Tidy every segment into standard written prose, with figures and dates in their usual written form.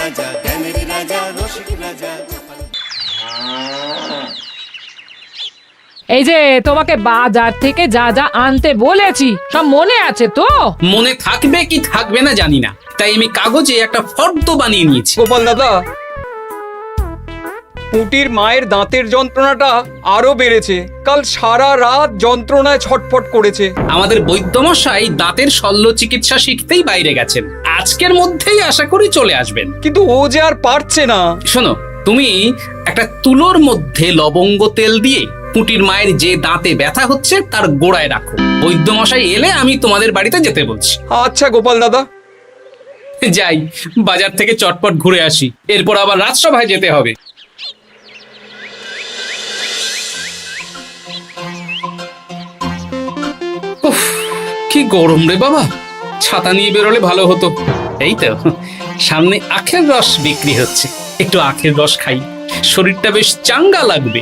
রাজা, জ্ঞানের রাজা, রসিক রাজা। এই যে তোমাকে বাজার থেকে যা যা আনতে বলেছি সব মনে আছে তো? মনে থাকবে কি থাকবে না জানি না, তাই আমি কাগজে একটা ফর্দ বানিয়ে নিয়েছি। গোপাল দাদা, পুটির মায়ের দাঁতের যন্ত্রণাটা আরো বেড়েছে। কাল সারা রাত যন্ত্রণায় ছটফট করেছে। আমাদের বৈদ্যমশাই দাঁতের শল্য চিকিৎসা শিখতেই বাইরে গেছেন, আজকের মধ্যেই আশা করি চলে আসবেন। কিন্তু ও যে আর পারছে না। শোনো, তুমি একটা তুলোর মধ্যে লবঙ্গ তেল দিয়ে পুটির মায়ের যে দাঁতে ব্যথা হচ্ছে তার গোড়ায় রাখো। বৈদ্যমশাই এলে আমি তোমাদের বাড়িতে যেতে বলছি। আচ্ছা গোপাল দাদা। যাই, বাজার থেকে চটপট ঘুরে আসি, এরপর আবার রাজসভায় যেতে হবে। উফ, কি গরম রে বাবা, ছাতা নিয়ে বেরোলে ভালো হতো। এই তো সামনে আখের রস বিক্রি হচ্ছে, একটু আখের রস খাই, শরীরটা বেশ চাঙ্গা লাগবে।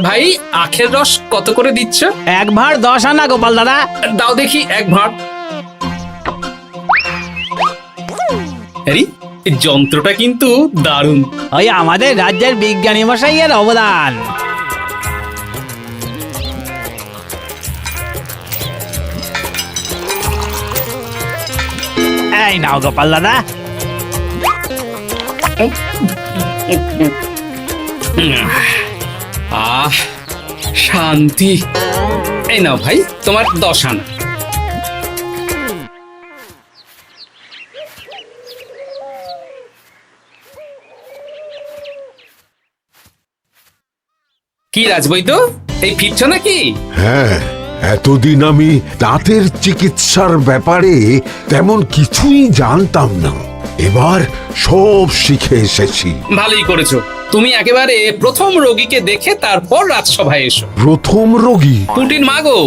ভাই, আখের রস কত করে দিচ্ছ? 1 ভাঁড় 10 আনা গোপাল দাদা। দাও দেখি 1 ভাঁড়। আরে, এই যন্ত্রটা কিন্তু দারুণ। ওই আমাদের রাজ্যের বিজ্ঞানী মশাইয়ের অবদান। এই নাও গোপাল দাদা। আহ, শান্তি। এই নাও ভাই, তোমার 10 আনা। কি রাজবৈদ্য, এই ফিরছ নাকি? হ্যাঁ, এতদিন আমি দাঁতের চিকিৎসার ব্যাপারে তেমন কিছুই জানতাম না, এবার সব শিখে এসেছি। ভালোই করেছো, তুমি একেবারে প্রথম রোগীকে দেখে তারপর রাজসভায় এসো। প্রথম রোগী? পুটির মা গো,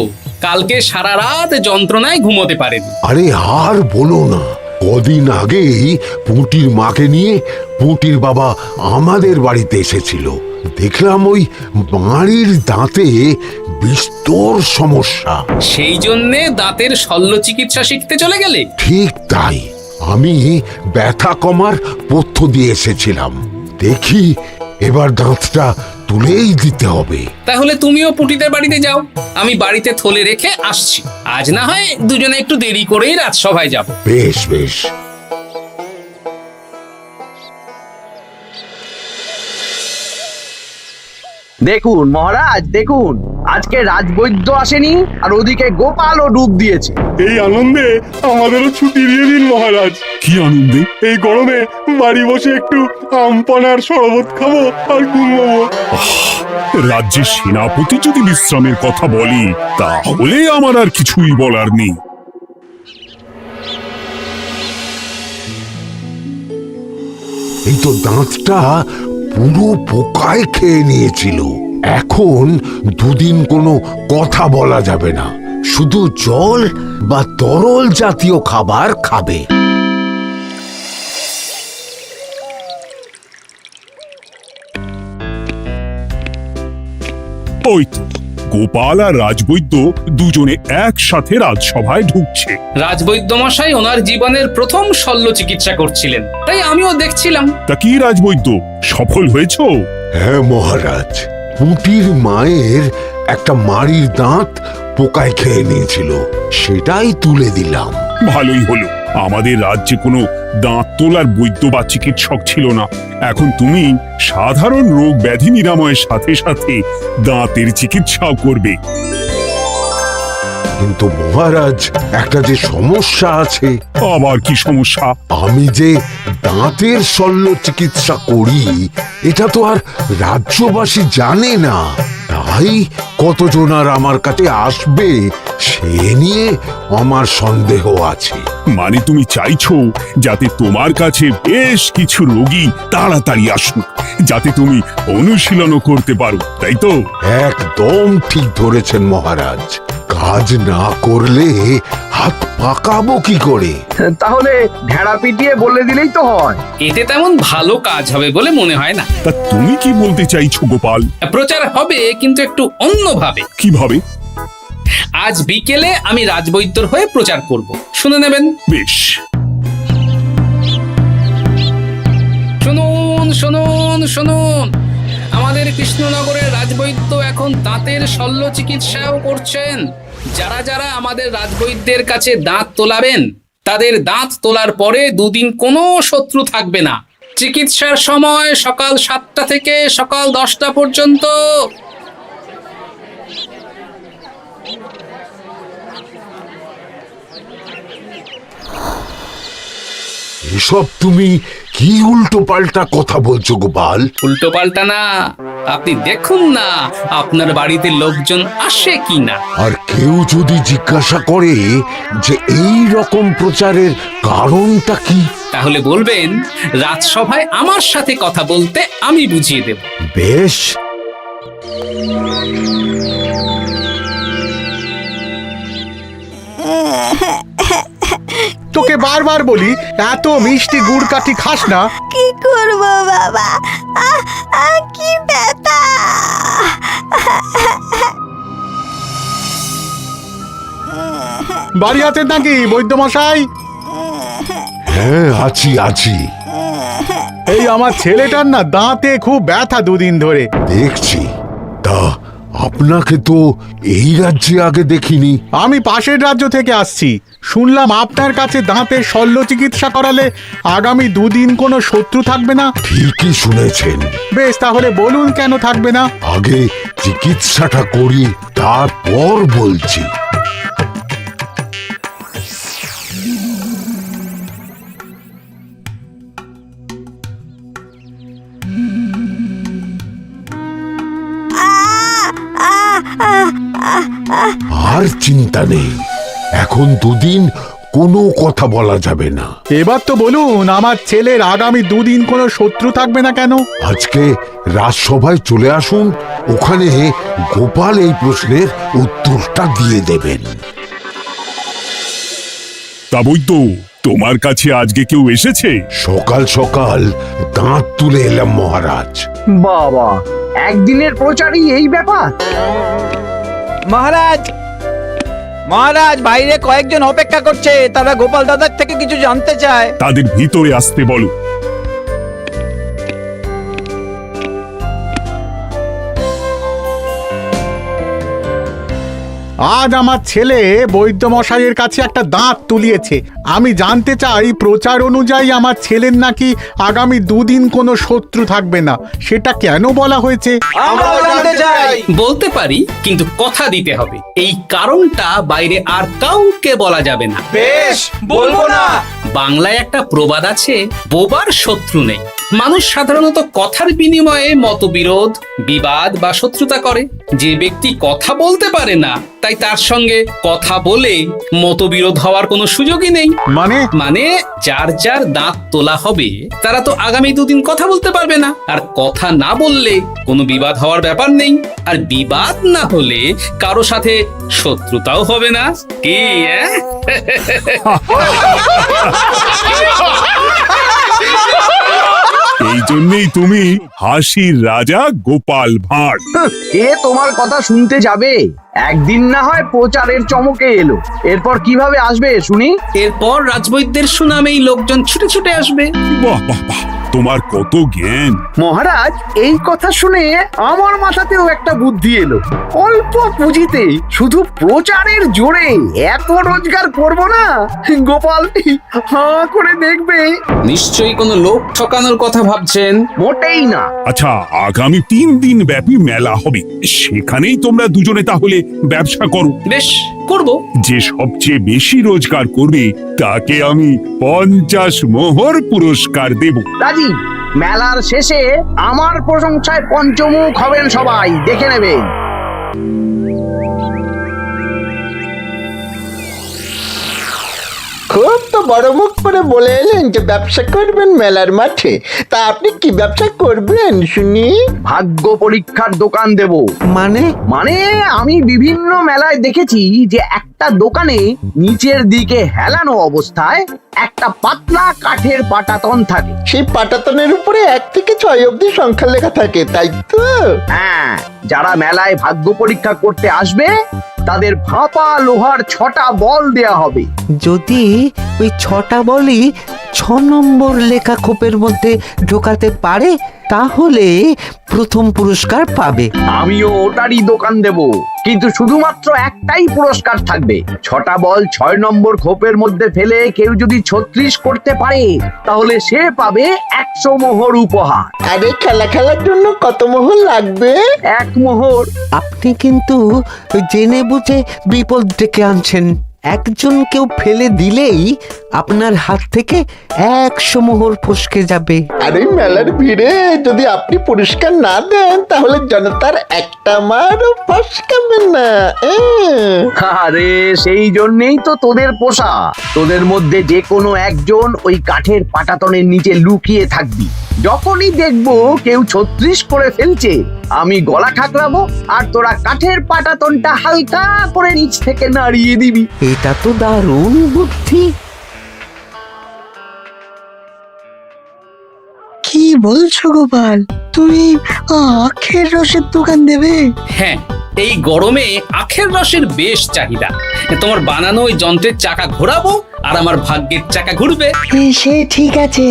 কালকে সারা রাত যন্ত্রণায় ঘুমোতে পারেনি। আরে আর বলো না, কদিন আগেই পুঁটির মাকে নিয়ে পুঁটির বাবা আমাদের বাড়িতে এসেছিল। দেখলাম ওই বাড়ির দাঁতে বিস্তর সমস্যা। সেই জন্যে দাঁতের শল্য চিকিৎসা শিখতে চলে গেলে? ঠিক তাই, আমি ব্যথা কমার পথ্য দিয়ে এসেছিলাম। দেখি এবার দাঁতটা তুলেই দিতে হবে। তাহলে তুমিও পুটিদের বাড়িতে যাও, আমি বাড়িতে থলে রেখে আসছি। আজ না হয় দুজনে একটু দেরি করেই রাজসভায় যাব। বেশ বেশ। দেখুন মহারাজ, দেখুন আজকে রাজবৈদ্য আসেনি, আর ওদিকে গোপালও ডুব দিয়েছে। এই আনন্দে আমাদেরও ছুটি দিয়ে দিন মহারাজ। কি আনন্দে? এই গরমে বাড়ি বসে একটু আমপানার শরবত খাবো আর ঘুমবো। রাজ্যের সেনাপতি যদি বিশ্রামের কথা বলি, তাহলে আমার আর কিছুই বলার নেই। এই তো দাঁতটা পুরো পোকায় খেয়ে নিয়েছিল। এখন দুদিন কোনো কথা বলা যাবে না, শুধু জল বা তরল জাতীয় খাবার খাবে। ওই তো গোপাল আর রাজবৈদ্য দুজনে একসাথে রাজসভায় ঢুকছে। রাজবৈদ্য মশাই ওনার জীবনের প্রথম শল্য চিকিৎসা করছিলেন, তাই আমিও দেখছিলাম। তা কি রাজবৈদ্য, সফল হয়েছো? হ্যাঁ মহারাজ, পুঁটির মায়ের একটা মাড়ির দাঁত পোকায় খেয়ে নিয়েছিল, সেটাই তুলে দিলাম। ভালোই হলো, আমাদের রাজ্যে কোনো দাঁত তোলার বৈদ্য বা চিকিৎসক ছিল না। এখন তুমি সাধারণ রোগ ব্যাধি নিরাময়ের সাথে সাথে দাঁতের চিকিৎসাও করবে। কিন্তু মহারাজ, একটা যে সমস্যা আছে। আবার কি সমস্যা? আমি যে দাঁতের শল্য চিকিৎসা করি এটা তো আর রাজ্যবাসী জানে না, তাই কতজন আর আমার কাছে আসবে সে নিয়ে আমার সন্দেহ আছে। মানে তুমি চাইছো যাতে তোমার কাছে বেশ কিছু রোগী তাড়াতাড়ি আসুক, যাতে তুমি অনুশীলনও করতে পারো, তাই তো? একদম ঠিক ধরেছেন মহারাজ, কাজ না করলে হাত পাকাবো কি করে? তাহলে ঢেড়া পিটিয়ে বলে দিলেই তো হয়। এতে তেমন ভালো কাজ হবে বলে মনে হয় না। তা তুমি কি বলতে চাইছো গোপাল? প্রচার হবে, কিন্তু একটু অন্যভাবে। কিভাবে? আজ বিকেলে আমি রাজবৈদ্যর হয়ে প্রচার করব, শুনে নেবেন। বেশ। শুনুন শুনুন, আমাদের কৃষ্ণনগরের রাজবৈদ্য এখন দাঁতের শল্য চিকিৎসাও করছেন। যারা যারা আমাদের রাজবৈদ্যের কাছে দাঁত তোলাবেন, তাদের দাঁত তোলার পরে 2 দিন কোনো শত্রু থাকবে না। চিকিৎসার সময় সকাল 7টা থেকে সকাল 10টা পর্যন্ত। এসব তুমি কি উল্টো পাল্টা কথা বলছো গোপাল? উল্টো পাল্টা না, আপনি দেখুন না আপনার বাড়িতে লোকজন আসে কি না। আর কেউ যদি জিজ্ঞাসা করে যে এই রকম প্রচারের কারণটা কি, তাহলে বলবেন রাজসভায় আমার সাথে কথা বলতে আমি বুঝিয়ে দেব। বেশ। তোকে বারবার বলি এত মিষ্টি গুড় কাঠি খাস না। কি করব বাবা, কি ব্যথা। বাড়ি আছেন নাকি বৈদ্য মশাই? হ্যাঁ, আছি আছি। এই আমার ছেলেটার না দাঁতে খুব ব্যথা 2 দিন ধরে। দেখছি। তা আপনাকে তো এই রাজ্যে আগে দেখিনি। আমি পাশের রাজ্য থেকে আসছি। শুনলাম আপনার কাছে দাঁতের শল্য চিকিৎসা করালে আগামী 2 দিন কোনো শত্রু থাকবে না। ঠিকই শুনেছেন। বেশ, তাহলে বলুন কেন থাকবে না? আগে চিকিৎসাটা করি, তারপর বলছি। আর চিন্তা নেই, এখন 2 দিন কোনো কথা বলা যাবে না। এবার তো বলুন আমার ছেলের আগামী 2 দিন কোনো শত্রু থাকবে না কেন? আজকে রাজসভায় চলে আসুন, ওখানে গোপাল এই প্রশ্নের উত্তরটা দিয়ে দেবেন। তা বৈদ্য, তোমার কাছে আজকে কেউ এসেছে? সকাল সকাল দাঁত তুলে এলাম মহারাজ। বাবা, একদিনের প্রচারই এই ব্যাপার? মহারাজ, মহারাজ, বাইরে কয়েকজন অপেক্ষা করছে, তারা গোপাল দাদার থেকে কিছু জানতে চায়। তাদের ভিতরে আসতে বলো। আজ আমার ছেলে বৈদ্য মশাইয়ের কাছে একটা দাঁত তুলিয়েছে। আমি জানতে চাই প্রচার অনুযায়ী আমার ছেলের নাকি আগামী 2 দিন কোনো শত্রু থাকবে না, সেটা কেন বলা হয়েছে? বলতে পারি, কিন্তু কথা দিতে হবে। এই কারণটা বাইরে আর কাউকে বলা যাবে না। বেশ, বলবো না। বাংলায় একটা প্রবাদ আছে, বোবার শত্রু নেই। মানুষ সাধারণত কথার বিনিময়ে মতবিরোধ, বিবাদ বা শত্রুতা করে। যে ব্যক্তি কথা বলতে পারে না, তাই তার সঙ্গে কথা বলে মতবিরোধ হওয়ার কোনো সুযোগই নেই। মানে যার যার দাঁত তোলা হবে তারা তো আগামী 2 দিন কথা বলতে পারবে না। আর কথা না বললে কোনো বিবাদ হওয়ার ব্যাপার নেই। আর বিবাদ না হলে কারো সাথে শত্রুতাও হবে না। কি এই জন্যই তুমি হাসির রাজা গোপাল ভাঁড়। কে তোমার কথা শুনতে যাবে? একদিন না হয় প্রচারের চমকে এলো, এরপর কিভাবে আসবে শুনি? এরপর রাজবৈদ্যের সুনামেই লোকজন ছুটে ছুটে আসবে। বাহ বাহ বাহ, তোমার কত জ্ঞান! মহারাজ, এই কথা শুনে আমার মাথাতেও একটা বুদ্ধি এলো। অল্প পুঁজিতে শুধু প্রচারের জোরে এত রোজগার করব না, গোপাল হাঁ করে দেখবে। নিশ্চয়ই কোনো লোক ঠকানোর কথা ভাবছেন। মোটেই না। আচ্ছা, আগামী 3 দিন ব্যাপী মেলা হবে, সেখানেই তোমরা দুজনে তাহলে ব্যবসা করো। বেশ, করব। যে সবচেয়ে বেশি রোজগার করবে তাকে আমি 50 মোহর পুরস্কার দেব। রাজি। মেলার শেষে আমার প্রশংসায় পঞ্চমুখ হবেন সবাই, দেখে নেবেন। খুব তো বড় মুখ করে বলে এলেন যে ব্যবসা করবেন মেলার মাঠে। তা আপনি কি ব্যবসা করবেন শুনি? ভাগ্য পরীক্ষার দোকান দেব। মানে আমি বিভিন্ন মেলায় দেখেছি যে একটা দোকানে নিচের দিকে হেলানো অবস্থায় একটা পাতলা কাঠের পাটাতন থাকে। সেই পাটাতনের উপরে 1 থেকে 6 অবধি সংখ্যা লেখা থাকে, তাই তো? হ্যাঁ, যারা মেলায় ভাগ্য পরীক্ষা করতে আসবে তাদের ফাঁপা লোহার 6টা বল দেয়া হবে। যদি ওই 6টা বলই নম্বর লেখা খোপের মধ্যে ঢোকাতে পারে তাহলে প্রথম পুরস্কার পাবে। আমিও ওটারই দোকান দেব, কিন্তু শুধুমাত্র একটাই পুরস্কার থাকবে। 6টা বল 6 নম্বর খোপের মধ্যে ফেলে কেউ যদি 36 করতে পারে তাহলে সে পাবে 100 মোহর উপহার। আরে খেলার জন্য কত মোহর লাগবে? 1 মোহর। আপনি কিন্তু জেনে বুঝে বিপদ ডেকে আনছেন। একজন কেউ ফেলে দিলেই আপনার হাত থেকে 100 মোহর ফসকে যাবে। আরে মেলার ভিড়ে যদি আপনি পুরস্কার না দেন তাহলে জনতার একটা মারও ফসকাবে না। আরে সেই জন্যই তো তোদের পোষা। তোদের মধ্যে যে কোনো একজন ওই কাঠের পাটাতনের নিচে লুকিয়ে থাকবি। যখনই দেখবো কেউ 36 করে ফেলছে আমি গলা ঠাকরাবো আর তোরা কাঠের পাটাতনটা হালকা করে নিচ থেকে নাড়িয়ে দিবি। এটা তো দারুণ বুদ্ধি। কি বলছো গোপাল, তুমি আখের রসের দোকান দেবে? হ্যাঁ, এই গরমে আখের রসের বেশ চাহিদা। তোমার বানানো ওই যন্ত্রের চাকা ঘোরাবো আর আমার ভাগ্যের চাকা ঘুরবে। সে ঠিক আছে,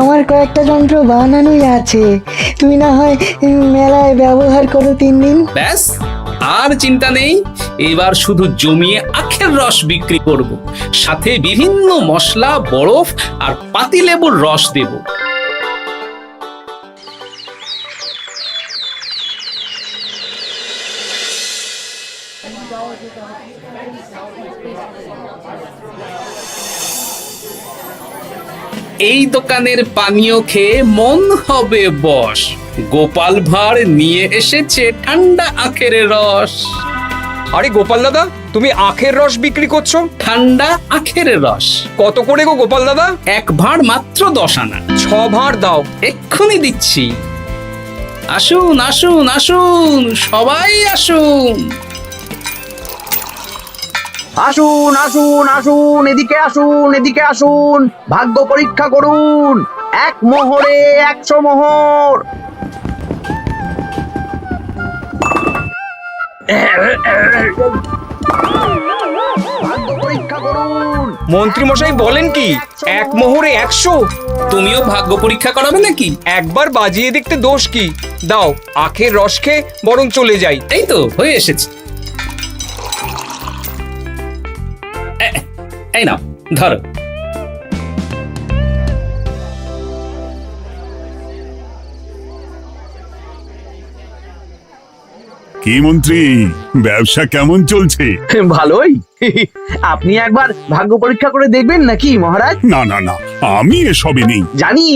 আমার কয়েকটা যন্ত্র বানানোই আছে। তুমি না হয় মেলায় ব্যবহার করো 3 দিন। ব্যাস, আর চিন্তা নেই। এবার শুধু জমিয়ে আখের রস বিক্রি করব, সাথে বিভিন্ন মশলা, বরফ আর পাতিলেবুর রস দেব। এই দোকানের পানীয় খেয়ে মন হবে বশ। গোপাল ভাঁড় নিয়ে এসেছে ঠান্ডা আখের রস। আরে গোপাল দাদা, তুমি আখের রস বিক্রি করছো? ঠান্ডা আখের রস কত করে গো গোপাল দাদা? 1 ভাঁড় মাত্র 10 আনা। 6 ভাঁড় দাও। এক্ষুনি দিচ্ছি। আসুন আসুন আসুন, সবাই আসুন। আসুন আসুন আসুন, এদিকে আসুন, এদিকে আসুন, ভাগ্য পরীক্ষা করুন। 1 মোহরে 100 মোহর। ভাগ্য পরীক্ষা করুন। মন্ত্রী মশাই বলেন কি 1 মোহরে 100? তুমিও ভাগ্য পরীক্ষা করাবে নাকি? একবার বাজিয়ে দেখতে দোষ কি? দাও, আখের রস খেয়ে বরং চলে যাই। এই তো হয়ে এসেছে। এই নাও, ধরো। কি মন্ত্রী, ব্যবসা কেমন চলছে? ভালোই। আপনি একবার ভাগ্য পরীক্ষা করে দেখবেন নাকি মহারাজ? না না না, আমি এসবে নেই। জানি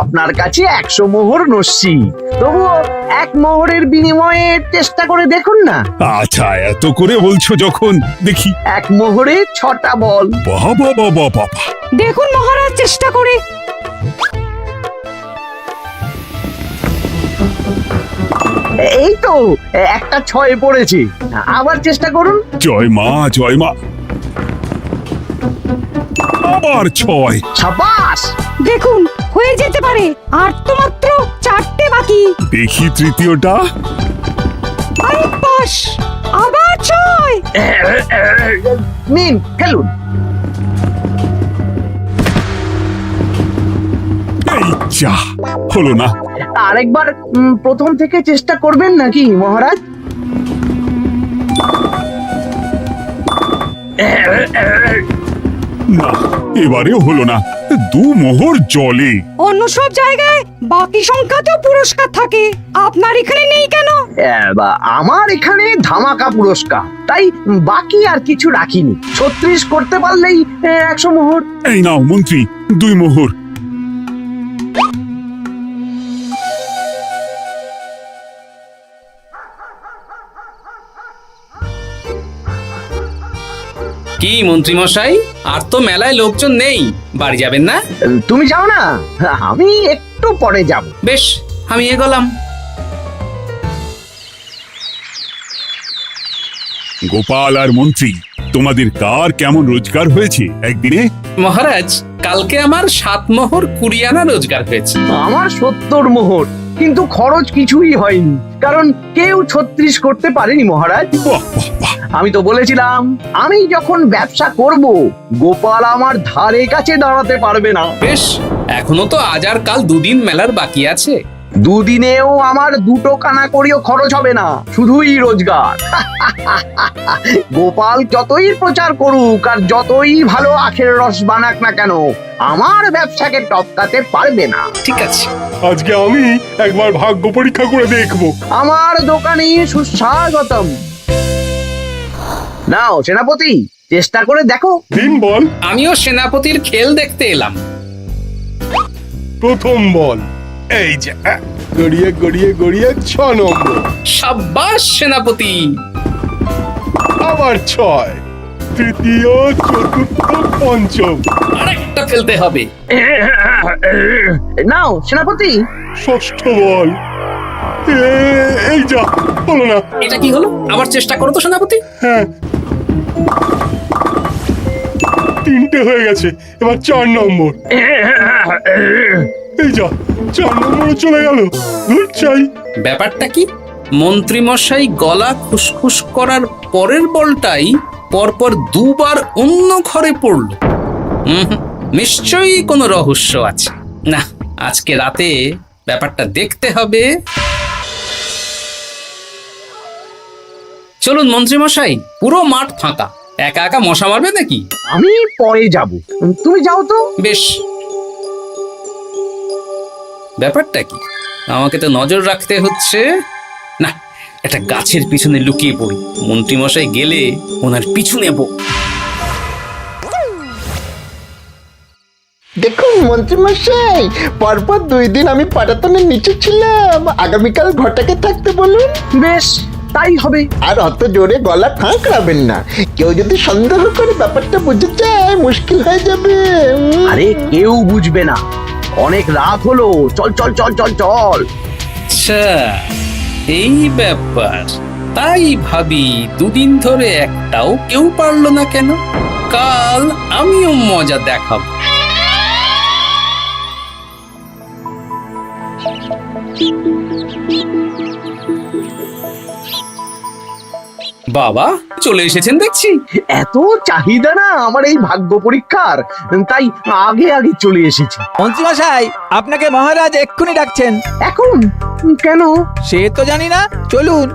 আপনার কাছে 100 মোহর নস্যি, তবুও 1 মোহরের বিনিময়ে চেষ্টা করে দেখুন না। আচ্ছা, এত করে বলছো যখন, দেখি। 1 মোহরে 6টা বল। বাবা বাবা বাবা, দেখুন মহারাজ চেষ্টা করে। এই তো একটা 6 পড়েছে। আবার চেষ্টা করুন। জয় মা জয় মা। আবার 6। সাবাস। দেখুন হয়ে যেতে পারে, আর তো মাত্র 4টে বাকি। দেখি তৃতীয়টা। আরে পাস, আবার 6। নিন, খেলুন। এই যা, হলো না। আরেকবার প্রথম থেকে চেষ্টা করবেন নাকি মহারাজ? না, এবারেও হলো না। 2 মোহর জলে। অন্য সব জায়গায় বাকি সংখ্যাতেও পুরস্কার থাকে, আপনার এখানে নেই কেন? আমার এখানে ধামাকা পুরস্কার, তাই বাকি আর কিছু রাখিনি। 36 করতে পারলেই 100 মোহর। এই নাও মন্ত্রী, 2 মোহর। কি মন্ত্রী মশাই, আর তো মেলায় লোকজন নেই, বাড়ি যাবেন না? তুমি যাও না, আমি একটু পরে যাব। বেশ, আমি এগোলাম। গোপাল আর মন্ত্রী, তোমাদের কার কেমন রোজগার হয়েছে একদিনে? মহারাজ, কালকে আমার 7 মোহর 20 আনা রোজগার হয়েছে। আমার 70 মোহর। কিন্তু খরচ কিছুই হয়নি, কারণ কেউ 36 করতে পারেনি মহারাজ। বাহ বাহ বাহ, আমি তো বলেছিলাম আমি যখন ব্যবসা করব গোপাল আমার ধারে কাছে দাঁড়াতে পারবে না। বেশ, এখনো তো আজ আর কাল দুদিন মেলার বাকি আছে। দুদিনেও আমার 2 কানা করিও খরচ হবে না, শুধুই রোজগার। গোপাল যতই প্রচার করুক আর যতই ভালো আখের রস বানাক না কেন, আমার ব্যবসাকে টপকাতে পারবে না। ঠিক আছে, আজকে আমি একবার ভাগ্য পরীক্ষা করে দেখব। আমার দোকানে সুস্বাগতম। নাও সেনাপতি, চেষ্টা করে দেখো। দিন বল। আমিও সেনাপতির খেল দেখতে এলাম। প্রথম বল, এই যে গড়িয়ে গড়িয়ে গড়িয়ে 6 নম্বর, সাব্বাস সেনাপতি। আবার 6, তৃতীয়, চতুর্থ, পঞ্চম, আরেকটা ফেলতে হবে। নাও সেনাপতি, ষষ্ঠ বল। এই যা, হলো না। এটা কি হলো? আবার চেষ্টা করো তো সেনাপতি। হ্যাঁ, 3টে হয়ে গেছে, এবার 4 নম্বর। এই যা, 4 নম্বরে চলে গেল। ধুর চাই। ব্যাপারটা কি? মন্ত্রী মশাই গলা খুসখুস করার পরের বলটাই পরপর 2 বার অন্য ঘরে পড়ল। নিশ্চয়ই কোনো রহস্য আছে। না, আজকে রাতে ব্যাপারটা দেখতে হবে। চলুন মন্ত্রী মশাই, পুরো মাঠ ফাঁকা, একা একা মশা মারবে নাকি? আমি পরে যাব, তুমি যাও তো। বেশ। ব্যাপারটা কি? আমাকে তো নজর রাখতে হচ্ছে। না, একটা গাছের পিছনে লুকিয়ে পড়ি, মন্ত্রী মশাই গেলে ওনার পিছু নেব। দেখুন মন্ত্রীমশাই, পরপর 2 দিন আমি পাটাতনের নিচে ছিলাম। আগামীকাল ঘরটাকে থাকতে বলুন। বেশ, তাই হবে। আর অত জোরে গলা খাঁকড়াবেন না, কেউ যদি সন্দেহ করে ব্যাপারটা বুঝে যায় মুশকিল হয়ে যাবে। আরে কেউ বুঝবে না, অনেক রাত হলো, চল চল চল চল চল। আচ্ছা, এই ব্যাপার। তাই ভাবি 2 দিন ধরে একটাও কেউ পারলো না কেন। কাল আমিও মজা দেখাবো। বাবা চলে এসেছেন দেখছি। এত চাহিদা না আমার এই ভাগ্য পরীক্ষার, তাই আগে আগে চলে এসেছি। মন্ত্রীমশাই, আপনাকে মহারাজ এক্ষুনি ডাকছেন। এখন কেন? সে তো জানি না, চলুন।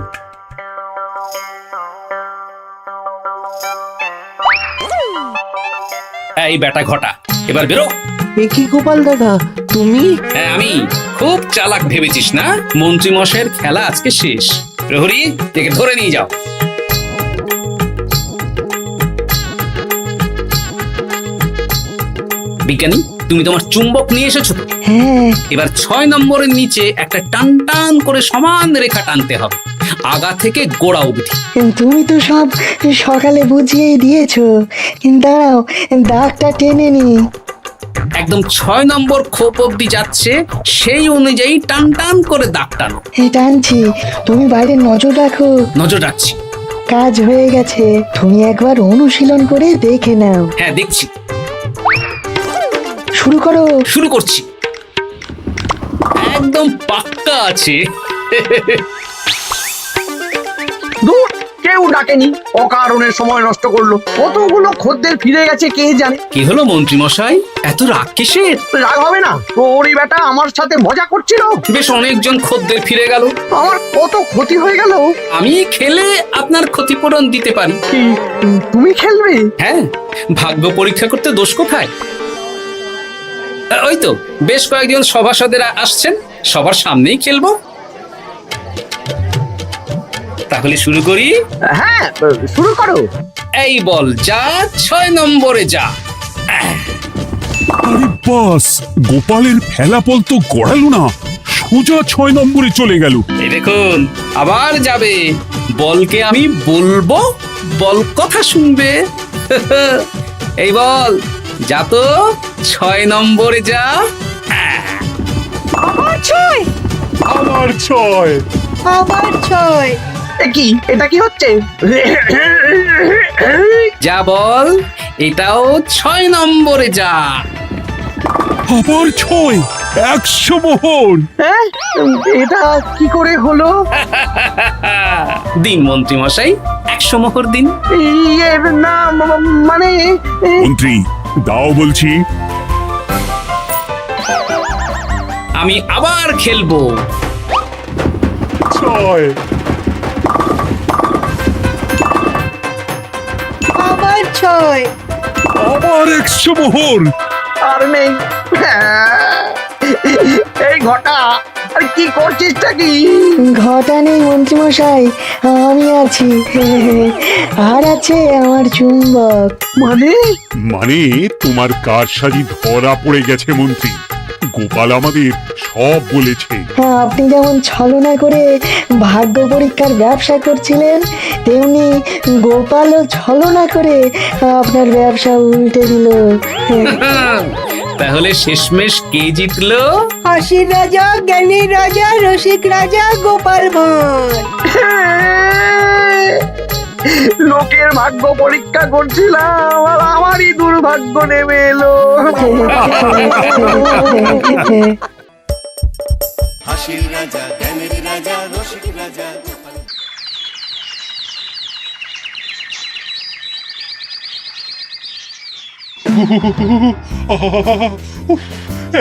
এই বেটা ঘটা, এবার বেরো। কি গোপাল দাদা, তুমি? হ্যাঁ আমি। খুব চালাক ভেবেছিস না? মন্ত্রী মশাইয়ের খেলা আজকে শেষ। প্রহরী, একে ধরে নিয়ে যাও। বিজ্ঞানী, তুমি তোমার চুম্বক নিয়ে এসেছো তো? হ্যাঁ, এবার 6 নম্বরের নিচে একটা টান টান করে সমান রেখা টানতে হবে, আগা থেকে গোড়া অবধি। তুমি তো সব সকালে বুঝিয়েই দিয়েছো, দাঁড়াও দাগটা টেনে নি। একদম 6 নম্বর খোপ অবধি যাচ্ছে, সেই অনুযায়ী টান টান করে দাগ টানো। টানছি, তুমি বাইরে নজর রাখো। নজর রাখছি। কাজ হয়ে গেছে, তুমি একবার অনুশীলন করে দেখে নাও। হ্যাঁ দেখছি। শুরু করো। শুরু করছি। একদম পাক্কা আছে। দূর, কেউ ডাকেনি, অকারণে সময় নষ্ট করলো। কতগুলো খদ্দের ফিরে গেছে কে জানে। কি হলো মন্ত্রী মশাই, এত রাগ কিসের? রাগ হবে না, ওরই বেটা আমার সাথে মজা করছিল। বেশ, অনেকজন খদ্দের ফিরে গেল, আমার কত ক্ষতি হয়ে গেল। আমি খেলে আপনার ক্ষতিপূরণ দিতে পারি। কি তুমি খেলবে? হ্যাঁ, ভাগ্য পরীক্ষা করতে দোষ কোথায়? ওই তো বেশ কয়েকজন সভাসদেরা আসছেন, সবার সামনেই খেলবো। তাহলে শুরু করি। হ্যাঁ, শুরু করো। এই বল যা, 6 নম্বরে যা। আরে বাস, গোপালের ফেলাপল তো গড়ালো না, সোজা 6 নম্বরে চলে গেল। এই দেখুন, আবার যাবে। বলকে আমি বলবো, বল কথা শুনবে। এই বল যা তো, 6 নম্বরে যা। আবার 6, আবার 6, আবার 6। কি এটা কি হচ্ছে? যা বল, এটাও 6 নম্বরে যা। আবার 6, 100 মোহর। হ্যাঁ এটা কি করে হলো? দিন মন্ত্রী মশাই, 100 মোহর দিন। ইয়ে না মানে মন্ত্রী দাও বলছি। আমি আবার খেলবো। 6 আবার 6। আবার 100 মোহর। আর নেই। এই ঘটা আর কি করছিসটা কি? ঘটা নেই মন্ত্রীমশাই, আমি আছি। আর আছে আমার চুম্বক। মানে মানে তোমার কারসাজি ধরা পড়ে গেছে মন্ত্রী। গোপাল আমাদের সব বলেছে। হ্যাঁ, আপনি যেমন ছলনা করে ভাগ্য পরীক্ষার ব্যবসা করছিলেন, তেমনি গোপালও ছলনা করে আপনার ব্যবসা উল্টে দিল। তাহলে শেষমেশ কে জিতলো? হাসির রাজা, জ্ঞানীর রাজা, রসিক রাজা গোপাল ভাঁড়। লোকের ভাগ্য পরীক্ষা করছিলাম আর আমারই দুর্ভাগ্য নেমে এলো। হাসির রাজা জ্ঞানের রাজা রসিক রাজা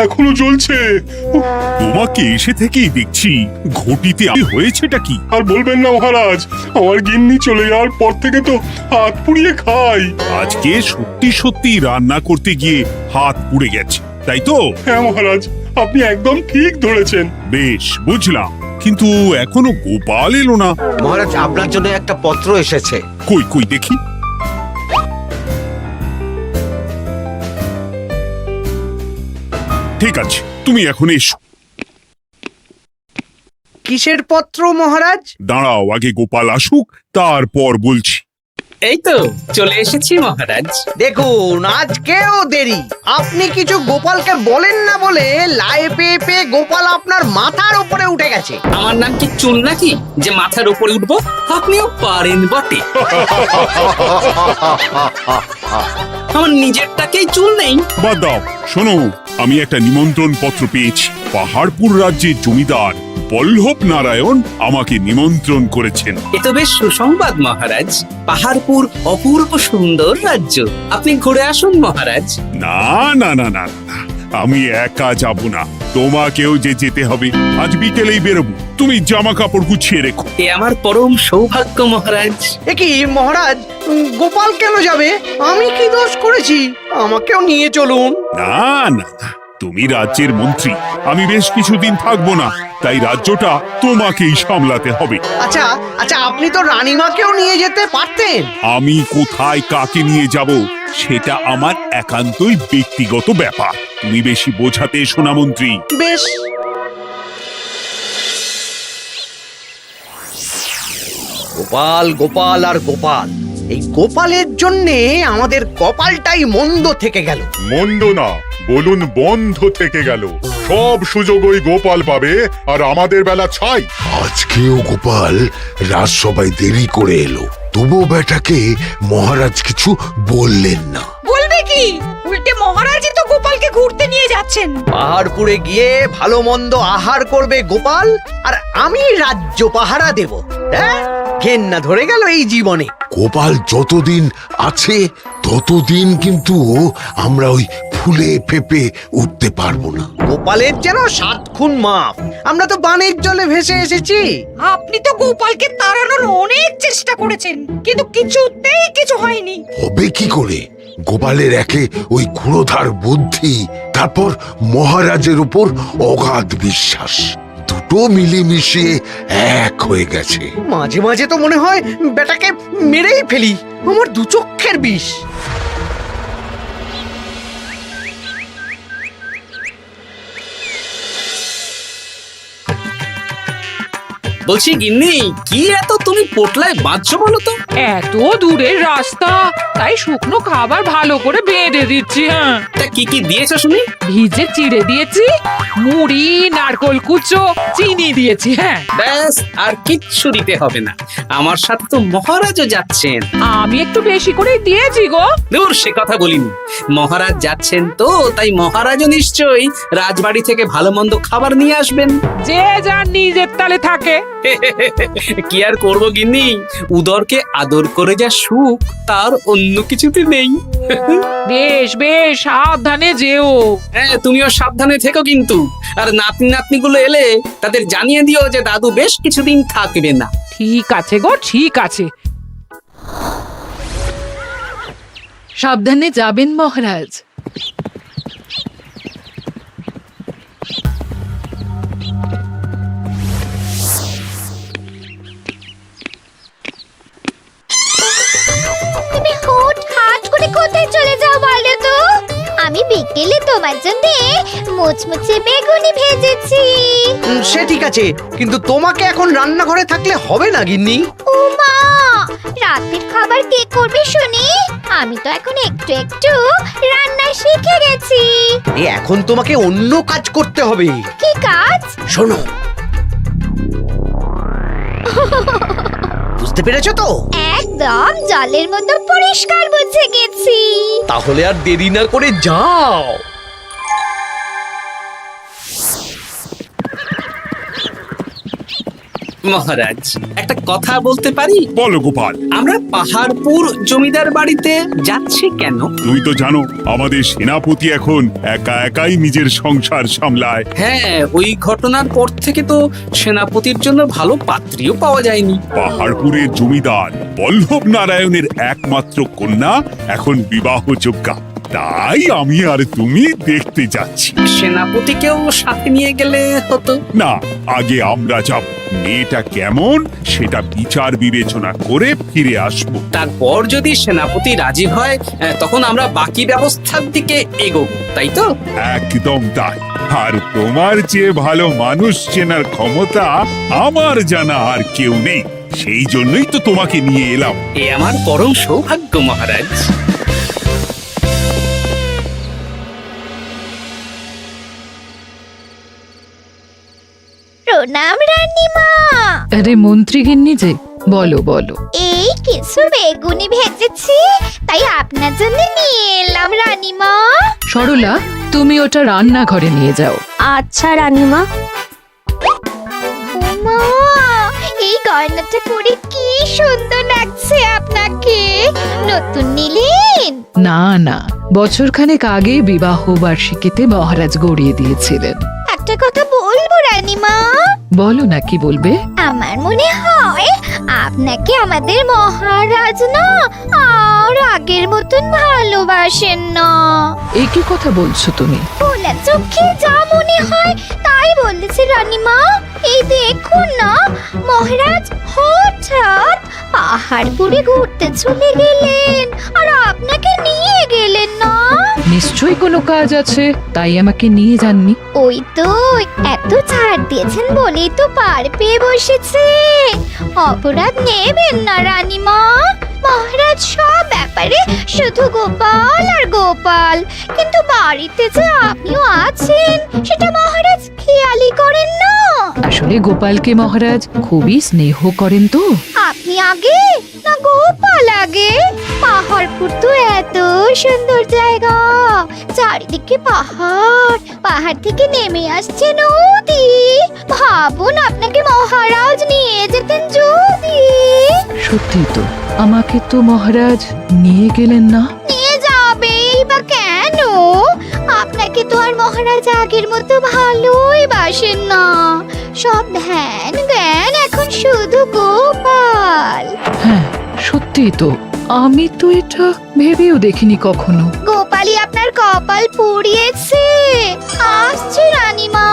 এখনো জ্বলছে। তোমাকে এসে থেকেই দেখছি ঘটিতে হয়েছেটা কি। আর বলবেন না মহারাজ, আমার গিন্নি চলে যাওয়ার পর থেকে তো হাত পুড়িয়ে খাই। আজকে সত্যি সত্যি রান্না করতে গিয়ে হাত পুড়ে গেছে, তাই তো? হ্যাঁ মহারাজ, আপনি একদম ঠিক ধরেছেন। বেশ, বুঝলাম, কিন্তু এখনো গোপাল এলো না। মহারাজ, আপনার জন্য একটা পত্র এসেছে। কই কই দেখি। ঠিক আছে, তুমি এখন এসো। কিসের পত্র মহারাজ? দাঁড়াও, আগে গোপাল আসুক, তারপর বলছি। এই তো চলে এসেছি মহারাজ। দেখুন আজকেও দেরি। আপনি কিছু গোপালকে বলেন না বলে লাই পেয়ে পেয়ে গোপাল আপনার মাথার উপরে উঠে গেছে। আমার নাম কি চুল নাকি যে মাথার উপরে উঠবো? আপনিও পারেন বটে। আমার নিজেরটাকেই চুল নেই। বাদ দাও, শোনো, আমি একটা নিমন্ত্রণ পত্র পেয়েছি। পাহাড়পুর রাজ্যের জমিদার বল্লভ নারায়ণ আমাকে নিমন্ত্রণ করেছেন। এ তো বেশ সুসংবাদ মহারাজ। পাহাড়পুর অপূর্ব সুন্দর রাজ্য, আপনি ঘুরে আসুন মহারাজ। না না না না না, আমি একা যাব না, তোমাকেও যে যেতে হবে। আজ বিকেলেই বেরোবো, তুমি জামা কাপড় গুছিয়ে রেখো। এ আমার পরম সৌভাগ্য মহারাজ। এ কি মহারাজ, গোপাল কেন যাবে? আমি কি দোষ করেছি? আমাকেও নিয়ে চলুন। না না না, তুমি রাজ্যের মন্ত্রী, আমি বেশ কিছুদিন থাকবো না, তাই রাজ্যটা তোমাকেই সামলাতে হবে। আচ্ছা আচ্ছা, আপনি তো রানীমাকেও নিয়ে যেতে পারতেন। আমি কোথায় কাকে নিয়ে যাব সেটা আমার একান্তই ব্যক্তিগত ব্যাপার। তুমি বেশি বোঝাতে এসো না মন্ত্রী। বেশ। গোপাল গোপাল আর গোপাল, এই গোপালের জন্যে আমাদের কপালটাই মন্দ থেকে গেল। মন্দ না, বলুন বন্ধ থেকে গেল। সব সুযোগ ওই গোপাল পাবে, আর আমাদের বেলা ছাই। আজকেও গোপাল রাজসভায় দেরি করে এলো, তবু বেটাকে মহারাজ কিছু বললেন না। বলবে কি? উল্টে মহারাজই তো গোপালকে ঘুরতে নিয়ে যাচ্ছেন। পাহাড়পুরে গিয়ে ভালো মন্দ আহার করবে গোপাল, আর আমি রাজ্য পাহারা দেব। হ্যাঁ, ঘেন্না ধরে গেল এই জীবনে। গোপাল যতদিন আছে ততদিন কিন্তু আমরা ওই ফুলে ফেপে উঠতে পারবো না। গোপালের যেন 7 খুন মাপ। আমরা তো বানের জলে ভেসে এসেছি। আপনি তো গোপালকে তাড়ানোর অনেক চেষ্টা করেছেন, কিন্তু কিছুতেই কিছু হয়নি। হবে কি করে? গোপালের একে ওই ক্ষুরোধার বুদ্ধি, তারপর মহারাজের উপর অগাধ বিশ্বাস, দুটো মিলেমিশে এক হয়ে গেছে। মাঝে মাঝে তো মনে হয় বেটাকে মেরেই ফেলি। আমার দু চক্ষের বিষ। বলছি গিন্নি, কি এত তুমি পোটলায় বাঁধছো বলো তো? এত দূরের রাস্তা, তাই শুকনো খাবার ভালো করে বেঁধে দিচ্ছি। হ্যাঁ, তা কি কি দিয়েছো শুনি? ভিজে চিড়ে দিয়েছি, মুড়ি, নারকোল কুচো, চিনি দিয়েছি। হ্যাঁ, ব্যাস, আর কিচ্ছু দিতে হবে না। আমার সাথে তো মহারাজও যাচ্ছেন। আমি একটু বেশি করেই দিয়েছি গো। দূর, সে কথা বলিনি। মহারাজ যাচ্ছেন তো, তাই মহারাজও নিশ্চয়ই রাজবাড়ি থেকে ভালো মন্দ খাবার নিয়ে আসবেন। যে যার নিজের তালে থাকে। কি আর করবো গিন্নি, উদরকে আদর করে যা সুখ, তার অন্য কিছুতে নেই। বেশ বেশ, সাবধানে যেও। হ্যাঁ, তুমিও সাবধানে থেকো কিন্তু। আর নাতনি নাতনিগুলো এলে তাদের জানিয়ে দিও যে দাদু বেশ কিছুদিন থাকবে না। ঠিক আছে গো, ঠিক আছে। সাবধানে যাবেন মহারাজ। তুমি হুটহাট করে কোথায় চলে যাও বলো তো? আমি বিকেলে তোমার জন্য মুচমুচে বেগুনি ভেজেছি। সে ঠিক আছে, কিন্তু তোমাকে এখন রান্নাঘরে থাকলে হবে না গিন্নি। ও মা, রাতের খাবার কে করবে শুনি? আমি তো এখন একটু একটু রান্না শিখে গেছি। এখন তোমাকে অন্য কাজ করতে হবে। কি কাজ? শোনো, বুঝতে পেরেছো তো? একদম জলের মতো পরিষ্কার বুঝে গেছি। তাহলে আর দেরি না করে যাও। মহারাজ, একটা কথা বলতে পারি? বলো গোপাল। আমরা পাহাড়পুর জমিদার বাড়িতে যাচ্ছি কেন? তুমি তো জানো আমাদের সেনাপতি এখন একা একাই নিজের সংসার সামলায়। হ্যাঁ, ওই ঘটনার পর থেকে তো সেনাপতির জন্য ভালো পাত্রীও পাওয়া যায়নি। পাহাড়পুরের জমিদার বল্লভ নারায়ণের একমাত্র কন্যা এখন বিবাহযোগ্যা, তাই আমি আর তুমি দেখতে যাচ্ছি। সেনাপতিকেও সাথে নিয়ে গেলে হতো। না, আগে আমরা যাব, মেয়েটা কেমন সেটা বিচার বিবেচনা করে ফিরে আসবো। তারপর যদি সেনাপতি রাজি হয়, তখন আমরা বাকি ব্যবস্থার দিকে এগোবো, তাই তো? একদম তাই। আর তোমার চেয়ে ভালো মানুষ চেনার ক্ষমতা আমার জানা আর কেউ নেই, সেই জন্যই তো তোমাকে নিয়ে এলাম। এ আমার পরম সৌভাগ্য মহারাজ। প্রণাম রানীমা। আরে মন্ত্রী গিন্নি যে, বলো বলো। এই কিছু বেগুনি ভেজেছি, তাই আপনার জন্য নিয়ে এলাম রানীমা। সরলা, তুমি ওটা রান্নাঘরে নিয়ে যাও। আচ্ছা রানীমা। ওমা, এই গয়নাটা পরে কি সুন্দর লাগছে আপনাকে। নতুন নিলেন? না না, বছরখানেক আগে বিবাহ বার্ষিকীতে মহারাজ গড়িয়ে দিয়েছিলেন। একটা কথা বলবো রানীমা? বলো না, কি বলবে? আমার মনে হয় আপনাকে আমাদের মহারাজ না আর আগের মতন ভালোবাসেন না। এই কি কথা বলছো তুমি? খোলা চোখে যা মনে হয় তাই বলেছে রানীমা। এই দেখুন না, মহারাজ হঠাৎ পাহাড়পুরে ঘুরতে চলে গেলেন আর আপনাকে নিয়ে গেলেন না। নিশ্চয়ই কোনো কাজ আছে, তাই আমাকে নিয়ে যাননি। ওই তো, এত ছাড় দিয়েছেন বলেই তো পার পেয়ে বসেছে। অপরাধ নেবেন না রানীমা। মহারাজ সব ব্যাপারে শুধু গোপাল আর গোপাল, কিন্তু বাড়িতে যে আপনিও আছেন সেটা মহারাজ খেয়ালই করেন না। আসলে গোপালকে মহারাজ খুবই স্নেহ করেন তো। আপনি আগে না গোপাল আগে? পাহাড়পুর তো এত সুন্দর জায়গা, চারিদিকে পাহাড়, পাহাড় থেকে নেমে আসছে নদী। ভাবুন আপনাকে মহারাজ নিয়ে যেতেন যদি। সত্যি তো, আমাকে তো মহারাজ নিয়ে গেলেন না। নিয়ে যাবেই বা কেন? আপনাকে তো আর মহারাজ আগের মতো ভালোই বাসেন না। সব ধ্যান জ্ঞান এখন শুধু গোপাল। হ্যাঁ, সত্যি তো, আমি তো এটা ভেবেও দেখিনি কখনো। গোপালই আপনার কপাল পুড়িয়েছে। আসছে রানীমা।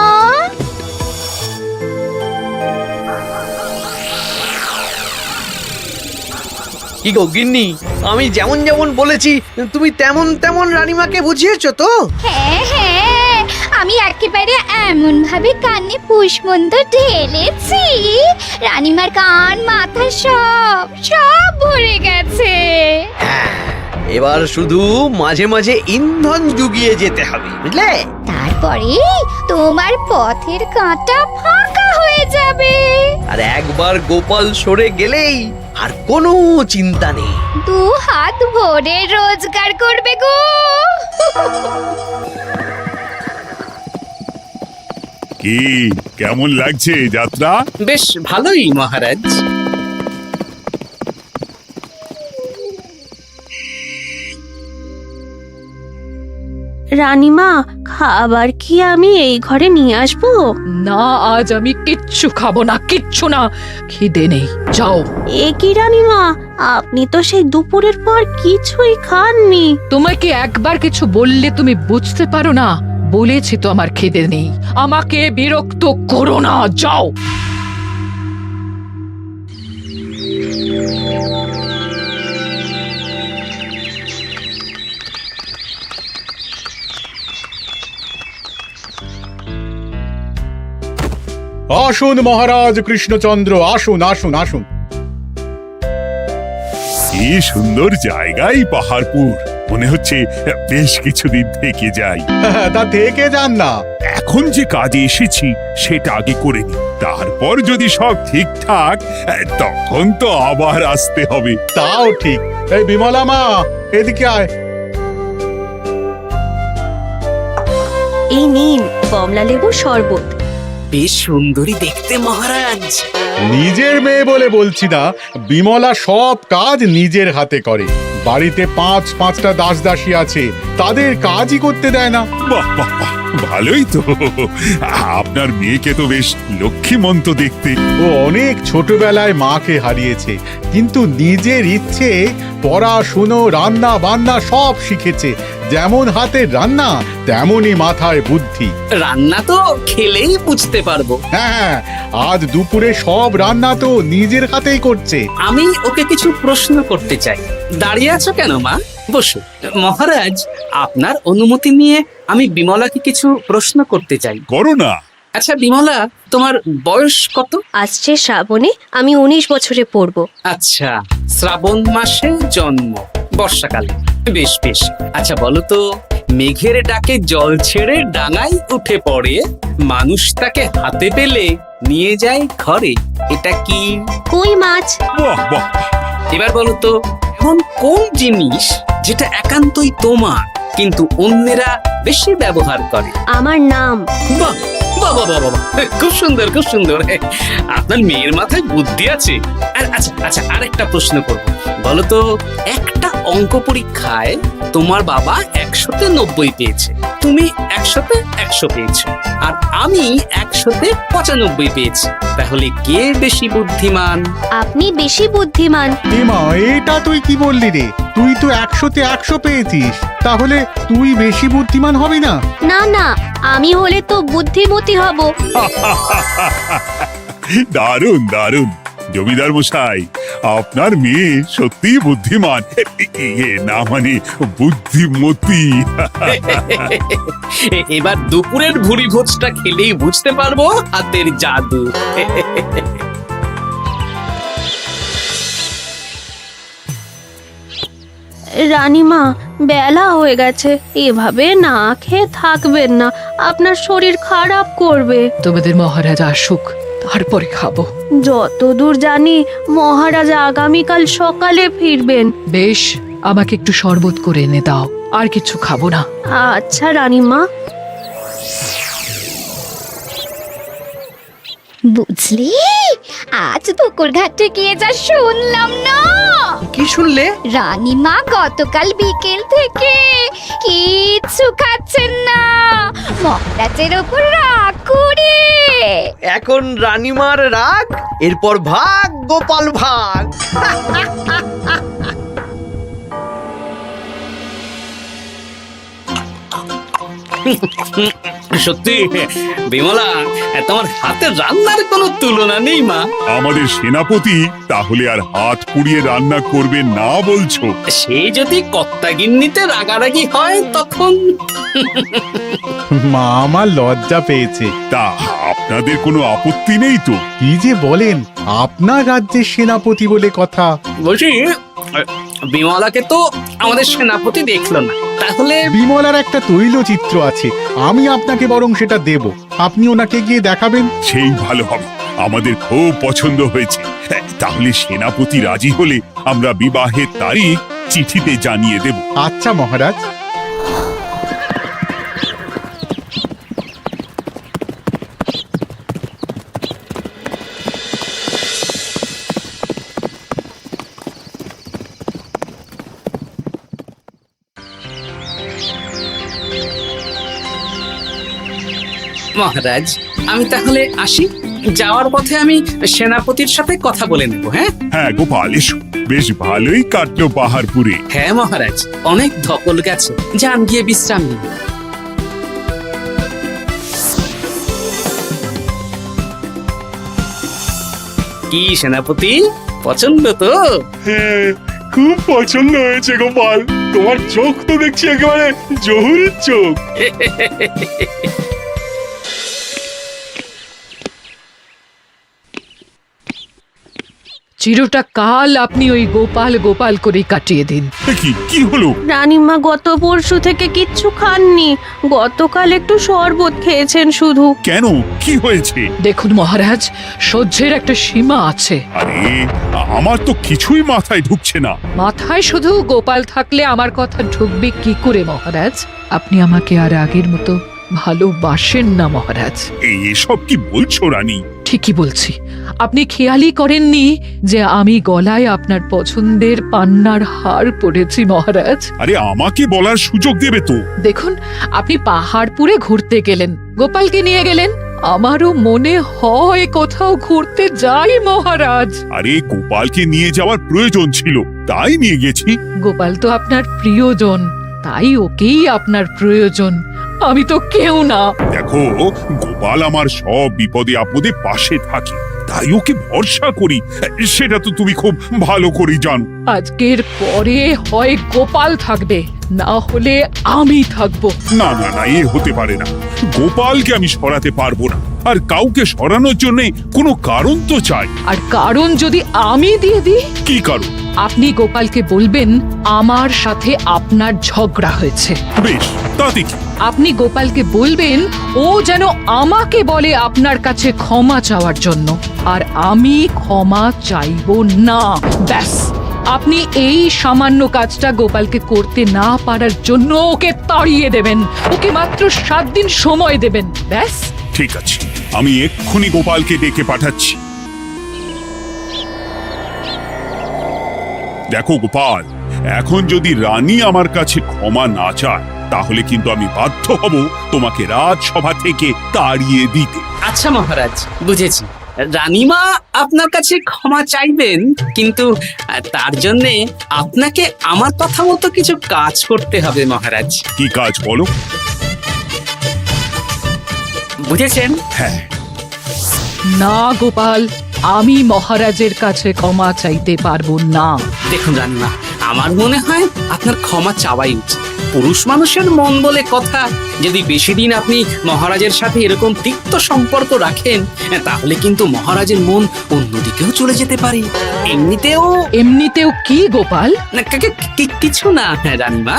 কি গো গিন্নি, আমি যেমন যেমন বলেছি তুমি তেমন তেমন রানীমাকে বুঝিয়েছো তো? হ্যাঁ হ্যাঁ, আমি একেবারে একেবারে এমন ভাবে কানে পুষ্পন্ত ঢেলেছি, রানীমার কান মাথা সব সব ভরে গেছে। এবার শুধু মাঝে মাঝে ইন্ধন জুগিয়ে যেতে হবে, বুঝলে? তারপরে তোমার পথের কাঁটা ফাঁকা হয়ে যাবে। আর একবার গোপাল সরে গেলেই আর কোনো চিন্তা নেই। 2 হাত ভরে রোজগার করবে গো। কি কেমন লাগছে যাত্রা? বেশ ভালোই মহারাজ। রানীমা, খাবার কি আমি এই ঘরে নিয়ে আসবো? না, আজ আমি কিচ্ছু খাবো না, কিচ্ছু না, খিদে নেই, যাও। এ কি রানীমা, আপনি তো সেই দুপুরের পর কিছুই খাননি। তোমাকে একবার কিছু বললে তুমি বুঝতে পারো না? বলেছি তো আমার খিদে নেই, আমাকে বিরক্ত করো না, যাও। আসুন মহারাজ কৃষ্ণচন্দ্র, আসুন আসুন আসুন। কি সুন্দর জায়গায় পাহাড়পুর, মনে হচ্ছে বেশ কিছুদিন থেকে যাই। তা থেকে যান না। এখন যে কাজে এসেছি সেটা আগে করে নি, তারপর যদি সব ঠিকঠাক তখন তো আবার আসতে হবে। তাও ঠিক। এই বিমলা মা, এদিকে আয়। এই নিন কমলা লেবুর শরবত। বেশ সুন্দরী দেখতে মহারাজ। নিজের মেয়ে বলে বলছি না, বিমলা সব কাজ নিজের হাতে করে। বাড়িতে 5-5টা দাস দাসী আছে, তাদের কাজই করতে দেয় না। বাহ বাহ বাহ, ভালোই তো। আপনার মেয়েকে তো বেশ লক্ষ্মীমন্ত দেখতে। ও অনেক ছোটবেলায় মাকে হারিয়েছে, কিন্তু নিজের ইচ্ছে পড়াশুনো রান্না বান্না সব শিখেছে। যেমন হাতের রান্না তেমনই মাথায় বুদ্ধি। রান্না তো খেলেই বুঝতে পারবো। হ্যাঁ, আজ দুপুরে সব রান্না তো নিজের হাতেই করছে। আমি ওকে কিছু প্রশ্ন করতে চাই। দাঁড়িয়ে আছো কেন মা? বসো। মহারাজ, আপনার অনুমতি নিয়ে আমি বিমলাকে কিছু প্রশ্ন করতে চাই। করো না। আচ্ছা বিমলা, তোমার বয়স কত? আসছে শ্রাবণে আমি 19 বছরে পড়ব। আচ্ছা, শ্রাবণ মাসে জন্ম, বর্ষাকালে। বেশ বেশ। আচ্ছা বলো তো, মেঘের ডাকে জল ছেড়ে ডাঙায় উঠে পড়ে, মানুষ তাকে হাতে পেলে নিয়ে যায় ঘরে, এটা কি? কই মাছ। বাহ বাহ। এবার বলো তো, এমন কোন জিনিস যেটা একান্তই তোমার কিন্তু অন্যেরা বেশি ব্যবহার করে? আমার নাম। বাহ বাহ বাহ বাহ, খুব সুন্দর খুব সুন্দর। আপনার মেয়ের মাথায় বুদ্ধি আছে। আর আচ্ছা আচ্ছা, আরেকটা প্রশ্ন করব। বলো তো, একটা অঙ্ক পরীক্ষায় তোমার বাবা 100-তে 90 পেয়েছে, তুমি 100-তে 100 পেয়েছো, আর আমি 100-তে 95 পেয়েছি, তাহলে কে বেশি বুদ্ধিমান? আপনি বেশি বুদ্ধিমান। মা, এটা তুই কি বললি রে? তুই তো 100-তে 100 পেয়েছিস, তাহলে তুই বেশি বুদ্ধিমান হবি না? না না, আমি হলে তো বুদ্ধিমতী হব। দারুণ দারুণ। জমিদার মশাই, আপনার মেয়ে সত্যিই বুদ্ধিমান, না মানে বুদ্ধিমতী। এবার দুপুরের ভুরি ভোজটা খেলেই বুঝতে পারবো হাতের জাদু। রানীমা, বেলা হয়ে গেছে, এভাবে না খেয়ে থাকবেন না, আপনার শরীর খারাপ করবে। তোমাদের মহারাজ আসুক, তারপরে খাবো। যতদূর জানি মহারাজ আগামীকাল সকালে ফিরবেন। বেশ, আমাকে একটু শরবত করে এনে দাও, আর কিছু খাবো না। আচ্ছা রানীমা। বুঝলি, আজ পুকুর ঘাটে গিয়ে যা শুনলাম না। কি শুনলে? রানীমা গতকাল বিকেল থেকে কিচ্ছু খাচ্ছেন না, মহারাজের ওপর রাগ করে। এখন রানীমার রাগ, এরপর ভাগ গোপাল ভাগ। সত্যি বিমলা, তোমার হাতের রান্নার কোনো তুলনা নেই মা। আমাদের সেনাপতি তাহলে আর হাত পুড়িয়ে রান্না করবে না বলছো? সে যদি কর্তাগিন্নিতে রাগারাগি হয় তখন। মা আমার লজ্জা পেয়েছে। তা আপনাদের কোনো আপত্তি নেই তো? কি যে বলেন, আপনার রাজ্যের সেনাপতি বলে কথা। বলছি, বিমলাকে তো আমাদের সেনাপতি দেখলো না, তাহলে বিমলার একটা তৈলচিত্র আছে, আমি আপনাকে বরং সেটা দেব, আপনি ওনাকে গিয়ে দেখাবেন। সেই ভালো হবে, আমাদের খুব পছন্দ হয়েছে। তাহলে সেনাপতি রাজি হলে আমরা বিবাহের তারিখ চিঠিতে জানিয়ে দেব। আচ্ছা মহারাজ। মহারাজ, আমি তাহলে আসি। যাওয়ার পথে আমি সেনাপতির সাথে কথা বলে নেব। হ্যাঁ হ্যাঁ গোপাল, এসো। বেশ ভালোই কাটলো পাহাড়পুরে। হ্যাঁ মহারাজ, অনেক ধকল গেছে, যান গিয়ে বিশ্রাম নিন। কি সেনাপতি, পছন্দ তো? হ্যাঁ, খুব পছন্দ হয়েছে গোপাল। তোমার চোখ তো দেখছি একেবারে জহুরির চোখ। চিরটা কাল আপনি ওই গোপাল গোপাল করে কাটিয়ে দিন। কি হলো? রানীমা গত পরশু থেকে কিচ্ছু খাননি, গতকাল একটু শরবত খেয়েছেন শুধু। কেন, কি হয়েছে? দেখুন মহারাজ, সহ্যের একটা সীমা আছে। আরে আমার তো কিছুই মাথায় ঢুকছে না। মাথায় শুধু গোপাল থাকলে আমার কথা ঢুকবে কি করে মহারাজ? আপনি আমাকে আর আগের মতো ভালোবাসেন না মহারাজ। এসব কি বলছো রানী? ঠিকই বলছি। আপনি খেয়ালই করেননি যে আমি গলায় আপনার পছন্দের পান্নার হার পরেছি মহারাজ? আরে আমাকে বলার সুযোগ দেবে তো। দেখুন, আপনি পাহাড়পুরে ঘুরতে গেলেন, গোপালকে নিয়ে গেলেন। আমারও মনে হয় কোথাও ঘুরতে যাই মহারাজ। আরে গোপালকে নিয়ে যাওয়ার প্রয়োজন ছিল, তাই নিয়ে গেছি। গোপাল তো আপনার প্রিয়জন, তাই ওকেই আপনার প্রয়োজন, আমি তো কেউ না। দেখো, গোপাল আমার সব বিপদে আপদে পাশে থাকে, তাই ওকে ভরসা করি, সেটা তো তুমি খুব ভালো করে জানো। আজকের পরে হয় গোপাল থাকবে, না হলে আমি থাকবো। না না না, এ হতে পারে না। গোপালকে আমি সরাতে পারবো না, আর কাউকে সরানোর জন্য কোনো কারণ তো চাই। আর কারণ যদি আমি দিয়ে দিই? কি কারণ? আপনি গোপালকে বলবেন আমার সাথে আপনার ঝগড়া হয়েছে। বেশ, তাতে কি? আপনি গোপালকে বলবেন ও যেন আমাকে বলে আপনার কাছে ক্ষমা চাওয়ার জন্য, আর আমি ক্ষমা চাইবো না। ব্যাস, আপনি এই সামান্য কাজটা গোপালকে করতে না পারার জন্য ওকে তাড়িয়ে দেবেন, ওকে মাত্র 7 দিন সময় দেবেন। ব্যাস। ঠিক আছে, আমি এক্ষুনি গোপালকে ডেকে পাঠাচ্ছি। দেখো গোপাল, এখন যদি রানী আমার কাছে ক্ষমা না চায়, তাহলে কিন্তু আমি বাধ্য হব তোমাকে রাজসভা থেকে তাড়িয়ে দিতে। আচ্ছা মহারাজ, বুঝেছি। রানীমা আপনার কাছে ক্ষমা চাইবেন, কিন্তু তার জন্য আপনাকে আমার কথা মতো কিছু কাজ করতে হবে মহারাজ। কি কাজ বলো? বুঝেছেন? হ্যাঁ। না গোপাল, আমি মহারাজের কাছে ক্ষমা চাইতে পারবো না। দেখুন রানীমা, আমার মনে হয় আপনার ক্ষমা চাওয়াই উচিত। পুরুষ মানুষের মন বলে কথা, যদি বেশি দিন আপনি মহারাজের সাথে এরকম তিক্ত সম্পর্ক রাখেন, তাহলে কিন্তু মহারাজের মন অন্যদিকেও চলে যেতে পারে। এমনিতেও কি গোপাল? কিছু না রানীমা,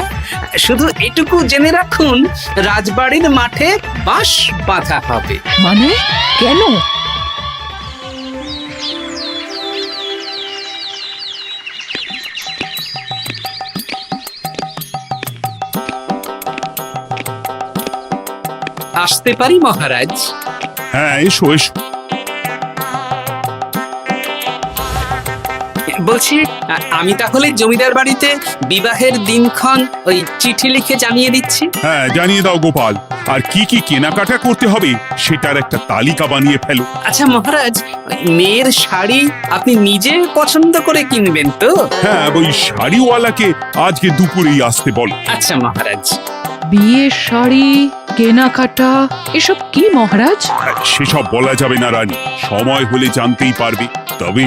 শুধু এটুকু জেনে রাখুন, রাজবাড়ির মাঠে বাঁশ বাঁধা হবে। মানে কেন? আসতে পারি মহারাজ? হ্যাঁ, এসো এসো। বলছি, আমি তাহলে জমিদার বাড়িতে বিবাহের দিনক্ষণ ওই চিঠি লিখে জানিয়ে দিচ্ছি। হ্যাঁ, জানিয়ে দাও গোপাল। আর কি কি কেনাকাটা করতে হবে সেটার একটা তালিকা বানিয়ে ফেলো। আচ্ছা মহারাজ, মেয়ের শাড়ি আপনি নিজে পছন্দ করে কিনবেন তো? হ্যাঁ, ওই শাড়িওয়ালাকে আজকে দুপুরেই আসতে বলো। আচ্ছা মহারাজ। বিয়ের শাড়ি কেনাকাটা এসব কি মহারাজ? সেসব বলা যাবে না রানী, সময় হলে জানতেই পারবে। তবে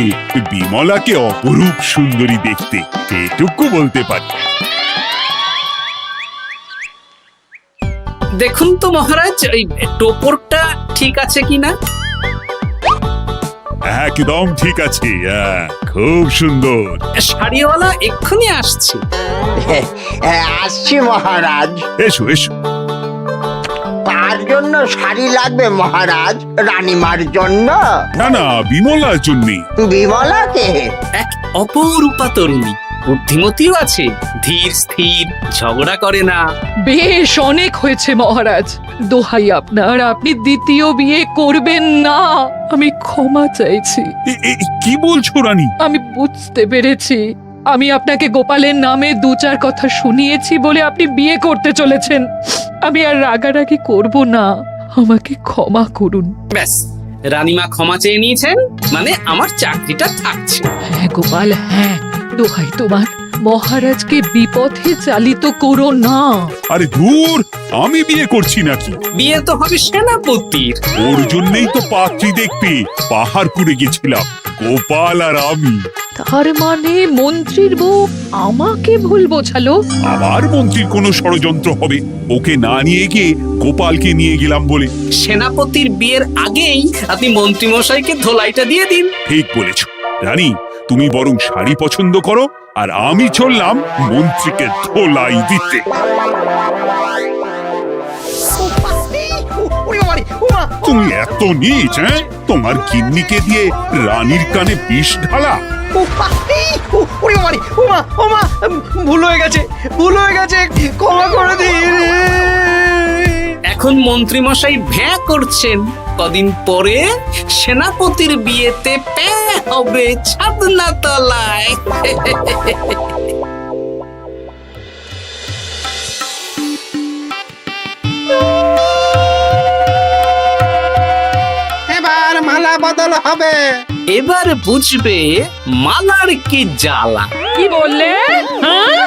বিমলাকে অপরূপ সুন্দরী দেখতে, এটুকু বলতে পারি। দেখুন তো মহারাজ, ওই টোপরটা ঠিক আছে কিনা? একদম ঠিক আছে, খুব সুন্দর। শাড়িওয়ালা এক্ষুনি আসছে। আসছি মহারাজ। এসো এসো। তার জন্য শাড়ি লাগবে মহারাজ? রানীমার জন্য? না না, বিমলার জন্যে। বিমলাকে? এক অপরূপা তরুণী, বুদ্ধিমতীও আছে, ধীর স্থির, ঝগড়া করে না। বেশ অনেক হয়েছে মহারাজ, দোহাই আপনার, আপনি দ্বিতীয় বিয়ে করবেন না। আমি ক্ষমা চাইছি। কি বলছো রানী? আমি বুঝতে পেরেছি, আমি আপনাকে গোপালের নামে দু চার কথা শুনিয়েছি বলে আপনি বিয়ে করতে চলেছেন। আমি আর রাগারাগি করব না, আমাকে ক্ষমা করুন। ব্যাস, রানীমা ক্ষমা চেয়ে নিয়েছেন, মানে আমার চাকরিটা থাকছে। হ্যাঁ গোপাল, হ্যাঁ, দোহাই তোমার, মহারাজকে বিপথে চালিত করো না। আরে ধুর, আমি বিয়ে করছি নাকি? বিয়ে তো হবে সেনাপতির। ওর জন্যই তো পাত্রী দেখতে পাহাড়পুরে গেছিলাম, গোপাল আর আমি। তার মানে মন্ত্রীর বউ আমাকে ভুল বোঝালো? আবার মন্ত্রীর কোনো ষড়যন্ত্র হবে, ওকে না নিয়ে গিয়ে গোপালকে নিয়ে গেলাম বলে। সেনাপতির বিয়ের আগেই আপনি মন্ত্রী মশাইকে ধোলাইটা দিয়ে দিন। ঠিক বলেছ রানী, তুমি বরং শাড়ি পছন্দ করো, আর আমি চললাম মন্ত্রীকে ধোলাই দিতে। তুমি এত নীচ, হ্যাঁ? তোমার গিন্নিকে দিয়ে রানীর কানে বিষ ঢালা। ভুল হয়ে গেছে, ভুল হয়ে গেছে, ক্ষমা করে দিন। এখন মন্ত্রী মশাই ভ্যাঁ করছেন, কদিন পরে সেনাপতির বিয়েতে প্যাঁ হবে ছাদনা তলায়। এবার মালা বদল হবে। এবার বুঝবে মালার কি জ্বালা। কি বললে? হ্যাঁ,